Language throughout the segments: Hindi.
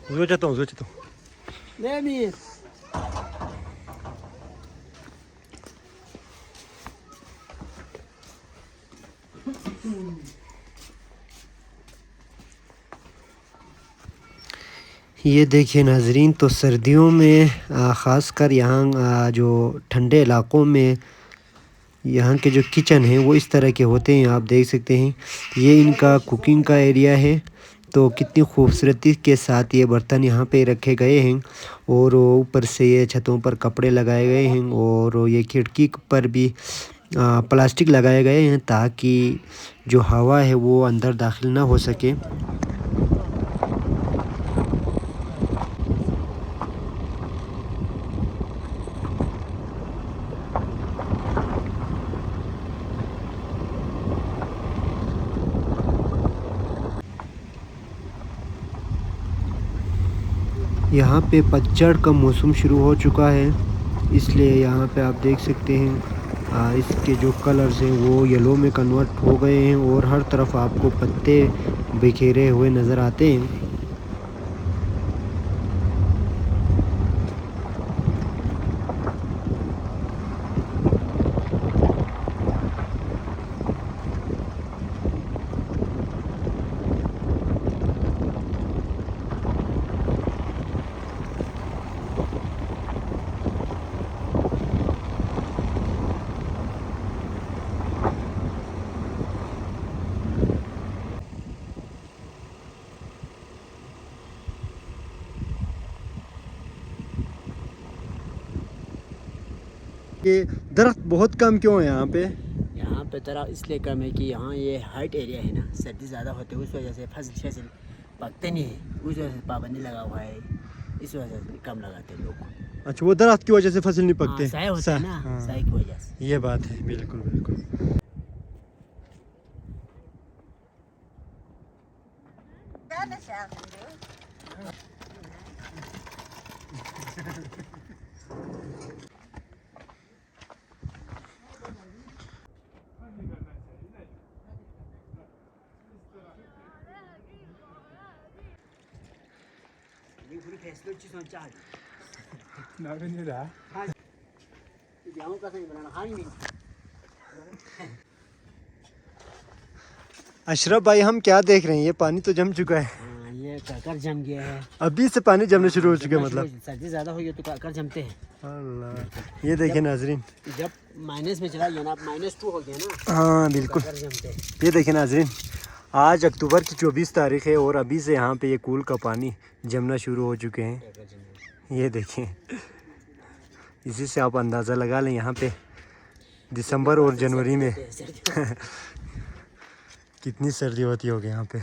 जो चाहता हूँ ले मीर ये देखिए नाजरीन, तो सर्दियों में ख़ास कर यहाँ जो ठंडे इलाक़ों में यहाँ के जो किचन हैं वो इस तरह के होते हैं। आप देख सकते हैं ये इनका कुकिंग का एरिया है। तो कितनी खूबसूरती के साथ ये बर्तन यहाँ पे रखे गए हैं और ऊपर से ये छतों पर कपड़े लगाए गए हैं और ये खिड़की पर भी प्लास्टिक लगाए गए हैं ताकि जो हवा है वो अंदर दाखिल ना हो सके। यहाँ पे पतझड़ का मौसम शुरू हो चुका है, इसलिए यहाँ पे आप देख सकते हैं इसके जो कलर्स हैं वो येलो में कन्वर्ट हो गए हैं और हर तरफ आपको पत्ते बिखेरे हुए नज़र आते हैं। ये दरख्त बहुत कम क्यों है यहाँ पे? यहाँ पे तरह इसलिए कम है कि यहाँ ये हाइट एरिया है ना, सर्दी ज़्यादा होती है उस वजह से फसल पकते नहीं है, उस वजह से पाबंदी लगा हुआ है, इस वजह से कम लगाते हैं लोग। अच्छा, वो दरख्त की वजह से फसल नहीं पकते? साए होते हैं ना, हाँ, साए की वजह से। ये बात है, बिल्कुल बिल्कुल। अशरफ भाई, हम क्या देख रहे हैं? ये पानी तो जम चुका है। ये काकर जम गया है, अभी से पानी जमने शुरू हो चुके हैं मतलब? सर्दी ज़्यादा हो गई तो काकर जमते हैं। अल्लाह, ये देखिए नाजरीन। जब माइनस में चला गया ना, -2 हो गया ना, हाँ बिल्कुल। काकर जमते हैं। ये देखिए नाजरीन, आज अक्टूबर की 24 तारीख है और अभी से यहाँ पे ये कूल का पानी जमना शुरू हो चुके हैं। ये देखिए, इसी से आप अंदाज़ा लगा लें यहाँ पे दिसंबर और जनवरी में कितनी सर्दी होती होगी यहाँ पे।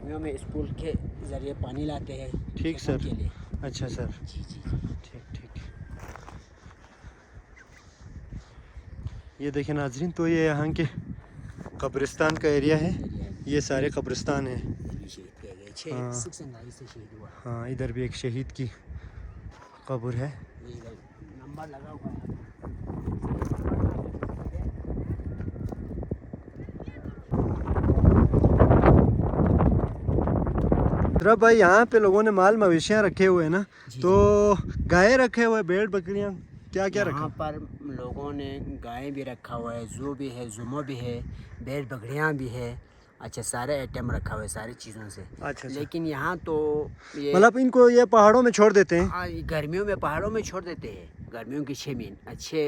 गर्मियों में स्कूल के ज़रिए पानी लाते हैं। ठीक सर। के लिए। अच्छा सर, जी जी। ठीक ठीक। ये देखिए नाजरीन, तो ये यहाँ के कब्रिस्तान का एरिया है। ये सारे कब्रिस्तान हैं। हाँ। हाँ, इधर भी एक शहीद की कब्र है। नंबर लगा हुआ है। अशरफ भाई, यहाँ पे लोगों ने माल मवेशियाँ रखे हुए हैं ना, तो गाय रखे हुए, भेड़ बकरियाँ, क्या क्या रखा? यहाँ पर लोगों ने गाय भी रखा हुआ है, जू भी है, जुमो भी है, भेड़ बकरियाँ भी है। अच्छा, सारे आइटम रखा हुआ है सारी चीज़ों से। अच्छा। लेकिन यहाँ तो ये मतलब इनको ये पहाड़ों में छोड़ देते हैं? गर्मियों में पहाड़ों में छोड़ देते हैं, गर्मियों के 6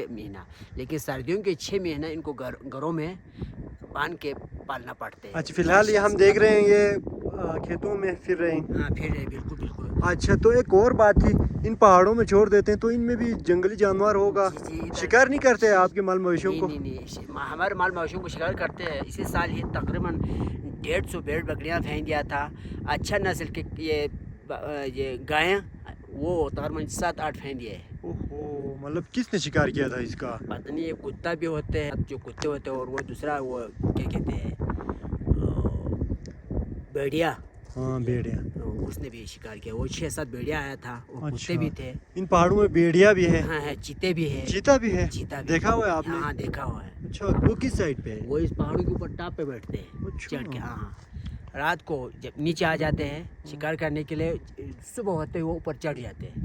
महीना, लेकिन सर्दियों के 6 महीना इनको घरों में बांध के पालना पड़ते हैं। अच्छा, फिलहाल ये हम देख रहे हैं ये खेतों में फिर रहे हैं। हाँ फिर रहे, बिल्कुल बिल्कुल। अच्छा, तो एक और बात थी, इन पहाड़ों में छोड़ देते हैं तो इनमें भी जंगली जानवर होगा, जी, जी, इधर- शिकार नहीं करते आपके माल मवेशियों नहीं को? नहीं नहीं, हमारे माल मवेशियों को शिकार करते हैं। इसी साल ही तकरीबन 150 भेड़ बकरियाँ फेंक दिया था। अच्छा नस्ल के ये गायें वो तकरीबन 7-8 फेंक दिए हैं। ओहो, मतलब किसने शिकार किया था इसका? पता नहीं, एक कुत्ता भी होते हैं, जो कुत्ते होते हैं, और वो दूसरा वो क्या कहते हैं, भेड़िया, हाँ, भेड़िया। तो उसने भी शिकार किया। वो 6-7 भेड़िया आया था, और अच्छा। कुत्ते भी थे। इन पहाड़ों में भेड़िया भी है? हाँ है, चीते भी है। चीता भी है? चीता भी देखा हुआ है आपने? हाँ देखा हुआ है। अच्छा, वो किस साइड पे है? वो इस पहाड़ों के ऊपर टॉप पे बैठते हैं, अच्छा। चढ़ के। हाँ हाँ, रात को जब नीचे आ जाते हैं शिकार करने के लिए, सुबह होते ही वो ऊपर चढ़ जाते हैं।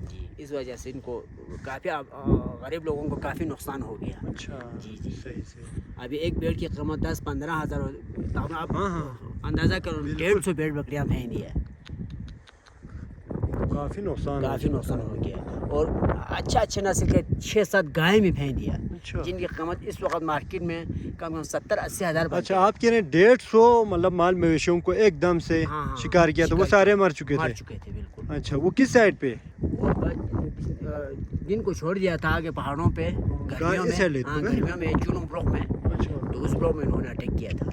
जी, इस वजह से इनको काफ़ी गरीब लोगों को काफ़ी नुकसान हो गया। अच्छा, जी जी। सही सही। अभी एक भेड़ की कीमत 10-15 हज़ार, आप हाँ हाँ, अंदाज़ा करो, बिल्कुल। 150 भेड़ बकरियाँ फेंक दी है। काफ़ी नुकसान काफ़ी नुकसान हो गया। और अच्छे नस्ल के 6-7 गायें भी फेंक दिया, अच्छा। जिनकी कीमत इस वक्त मार्केट में कम 70-80 हज़ार। अच्छा, आप कह रहे हैं 150 मतलब माल मवेशियों को एकदम से हाँ, हाँ, शिकार किया तो वो शिकार सारे मर चुके मार थे? चुके थे, बिल्कुल। अच्छा, वो किस साइड पे? वो दिन को छोड़ दिया था आगे पहाड़ों पे, गर्मियों इस साइड में। लेते हाँ हैं? गर्मियों में जून ब्लॉक में, अच्छा, तो उस ब्लॉक में इन्होंने अटैक किया था।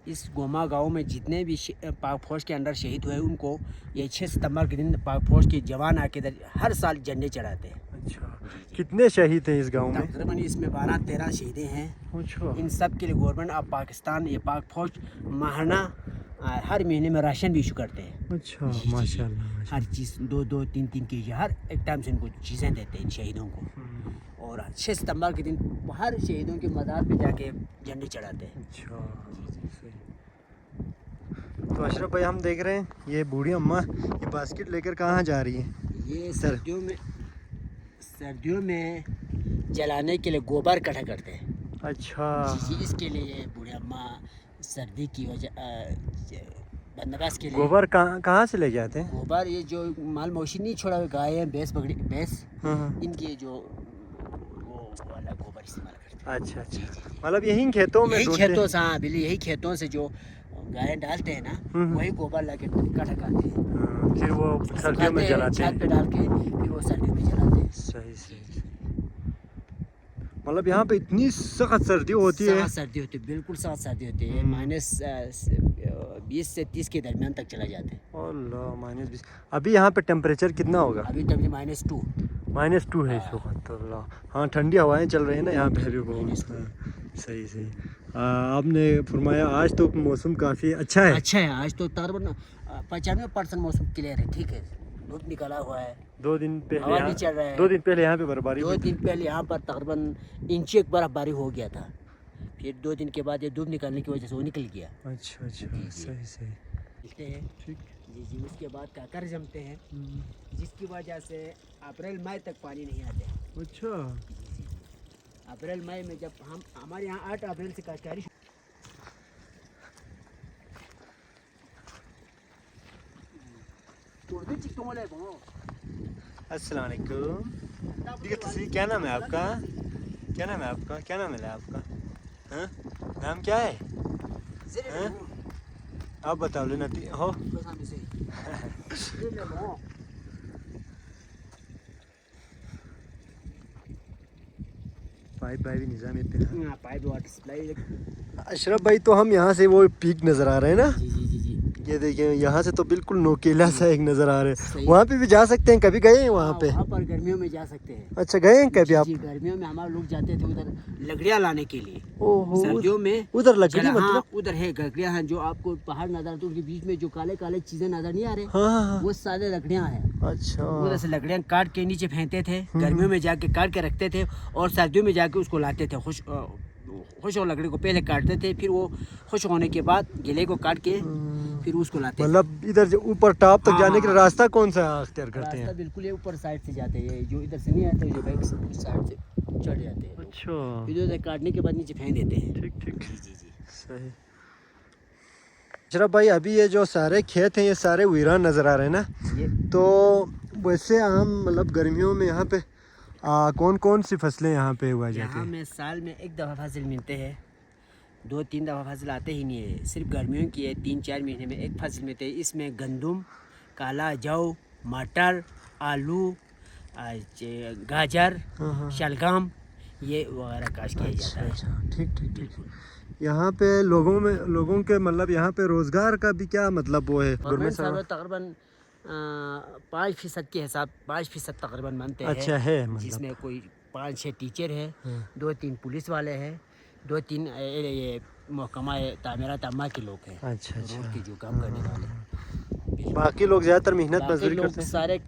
इस गोमा गांव में जितने भी पाक फौज के अंदर शहीद हुए, उनको ये 6 सितंबर के दिन पाक फौज के जवान आके इधर हर साल झंडे चढ़ाते हैं। अच्छा, कितने शहीद हैं इस गांव में? तकरीबन इसमें 12-13 शहीदें हैं। अच्छा, इन सब के लिए गवर्नमेंट ऑफ पाकिस्तान, ये पाक फौज माहाना हर महीने में राशन भी इशू करते हैं। अच्छा, जी, जी, जी। माशाल्लाह। हर चीज़ 2-2, 3-3 केजी हर एक टाइम से इनको चीज़ें देते हैं इन शहीदों को। और 6 सितंबर के दिन हर शहीदों के मज़ार पे जाके झंडे चढ़ाते हैं। अच्छा, सही। तो अशरफ भाई, हम देख रहे हैं ये बूढ़ी अम्मा ये बास्केट लेकर कहाँ जा रही है? ये सर। सर्दियों में जलाने के लिए गोबर इकट्ठा करते हैं। अच्छा, जी जी, इसके लिए ये बूढ़ी अम्मा सर्दी की वजह बंदोबस्त के लिए गोबर कहाँ से ले जाते हैं? गोबर, ये जो माल मवेशी नहीं छोड़ा हुआ, गाय भैंस बकरी भैंस, हाँ हाँ। इनके जो वो वाला गोबर इस्तेमाल करते हैं। अच्छा अच्छा, जी जी जी। मतलब यही खेतों में यही ढूंढते खेतों हैं? से, हाँ बिल्कुल, यही खेतों से जो गाय डालते हैं ना, हम्म। वही गोबर लाके इकट्ठा करते हैं। हाँ, फिर वो सर्दियों में सुखाते हैं, जलाते छत हैं। पे डाल के, फिर वो सर्दियों में जलाते हैं। सही सही। मतलब यहाँ पे इतनी सख्त सर्दी होती है? सख्त सर्दी होती है, बिल्कुल सख्त सर्दी होती है। -20 से 30 के दरमियान तक चला जाते हैं। अल्लाह, -20। अभी यहाँ पे टेम्परेचर कितना होगा? अभी तक -2। -2 है इस वक्त। अल्लाह, हाँ, ठंडी हवाएं चल रही है ना यहाँ पे अभी बहुत। हाँ, सही सही। आपने फरमाया आज तो मौसम काफ़ी अच्छा है। अच्छा है, आज तो तकरीबन 95% मौसम क्लियर है, ठीक है। धूप निकला हुआ है, 2 दिन हवा पहले भी चल रहा है। 2 दिन पहले यहाँ पे बर्फबारी 2 हुई थी। दिन पहले यहाँ पर तकरीबन इंची एक बर्फबारी हो गया था। फिर 2 दिन के बाद ये धूप निकलने की वजह से वो निकल गया। अच्छा अच्छा, जी। सही सही। मिलते हैं, ठीक। जी जी। उसके बाद काकर जमते हैं, जिसकी वजह से अप्रैल मई तक पानी नहीं आते। अच्छा, अप्रैल मई में जब हमारे यहाँ 8 अप्रैल से काश्तकारी अस्सलाम वालेकुम। ठीक है, तस्वीर, क्या नाम है आपका? क्या नाम है आपका? क्या नाम है आपका? हाँ, नाम क्या है? हाँ? आप बता लो नती हो। पाइप भाई भी निज़ाम है। Pipe water supply. अशरफ भाई, तो हम यहाँ से वो पीक नज़र आ रहे हैं ना, जी जी जी जी। ये देखिए यहाँ से तो बिल्कुल नोकेला सा एक नज़र आ रहा है। सही। वहाँ पे भी जा सकते हैं? कभी गए हैं वहाँ पे? वहाँ पर गर्मियों में जा सकते हैं। अच्छा, गए हैं कभी आप? जी, गर्मियों में हमारे लोग जाते थे उधर लकड़ियाँ लाने के लिए। ओहो, सर्दियों में उधर लकड़ी हाँ, मतलब? उधर है लकड़ियाँ हैं, जो आपको पहाड़ नजर आते हैं, उनके बीच में जो काले काले चीजें नजर नहीं आ रहे, हाँ हाँ हाँ। वो सारे लकड़ियाँ हैं। अच्छा, उधर से लकड़ियाँ काट के नीचे फेंकते थे, गर्मियों में जाके काट के रखते थे, और सर्दियों में जाके उसको लाते थे। खुश और लकड़ी को पहले काटते थे, फिर वो खुश होने के बाद गले को काट के फिर उसको लाते हैं। मतलब इधर जो ऊपर टॉप तक हाँ, जाने के लिए हाँ। रास्ता कौन सा अख्तियार करते रास्ता हैं? बिल्कुल ये ऊपर साइड से जाते हैं, जो इधर से नहीं आते, जो बैक साइड से चढ़ जाते हैं। अच्छा, फिर उधर काटने के बाद नीचे फेंक देते हैं। ठीक ठीक, जी जी जी। सही। अशरफ भाई, अभी ये जो सारे खेत हैं ये सारे वीरान नज़र आ रहे हैं ना, ये तो वैसे आम मतलब गर्मियों में यहाँ पे कौन कौन सी फसलें यहाँ पे उगाई जाती यहाँ हैं? में साल में एक दफ़ा फसल मिलते हैं, 2-3 दफ़ा फसल आते ही नहीं है, सिर्फ गर्मियों की है। 3-4 महीने में एक फसल मिलते है। इसमें गंदम, काला जौ, मटर, आलू, गाजर, हाँ हाँ, शलगम ये वगैरह काश किया अच्छा जाता है। अच्छा, ठीक ठीक ठीक। यहाँ पे लोगों के मतलब यहाँ पे रोज़गार का भी क्या मतलब वो है? गवर्नमेंट साहब? सर्वे तकरीबन 5% के हिसाब 5% तकरीबन बनते हैं। अच्छा है मतलब। जिसमें कोई 5-6 टीचर है, हाँ। 2-3 पुलिस वाले हैं, 2-3 ये महकमा तामीरात अम्मा के लोग हैं, अच्छा अच्छा, रोड के जो काम करने वाले। बाकी लोग ज़्यादातर मेहनत बाकी मजदूरी लोग करते हैं। सारे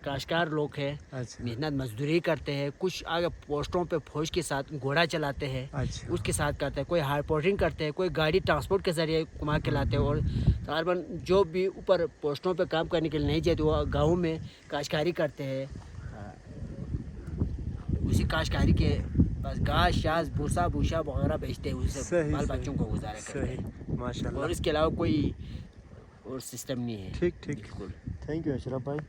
काश्तकार लोग हैं, अच्छा मेहनत मजदूरी करते हैं। कुछ आगे पोस्टों पे फौज के साथ घोड़ा चलाते हैं, अच्छा, उसके साथ करते हैं। कोई हार्पोर्टिंग करते हैं, कोई गाड़ी ट्रांसपोर्ट के ज़रिए घुमा के लाते हैं। और तकरीबन जो भी ऊपर पोस्टों पे काम करने के लिए नहीं जाते वो गाँव में काश्तकारी करते हैं। उसी काश्तकारी के बस घास शास भूसा भूसा वगैरह बेचते हैं, उससे सही, बाल सही। बच्चों को गुजारा करते सही, हैं। माशाल्लाह। और इसके अलावा कोई और सिस्टम नहीं है। ठीक ठीक, बिल्कुल। थैंक यू अशरफ भाई।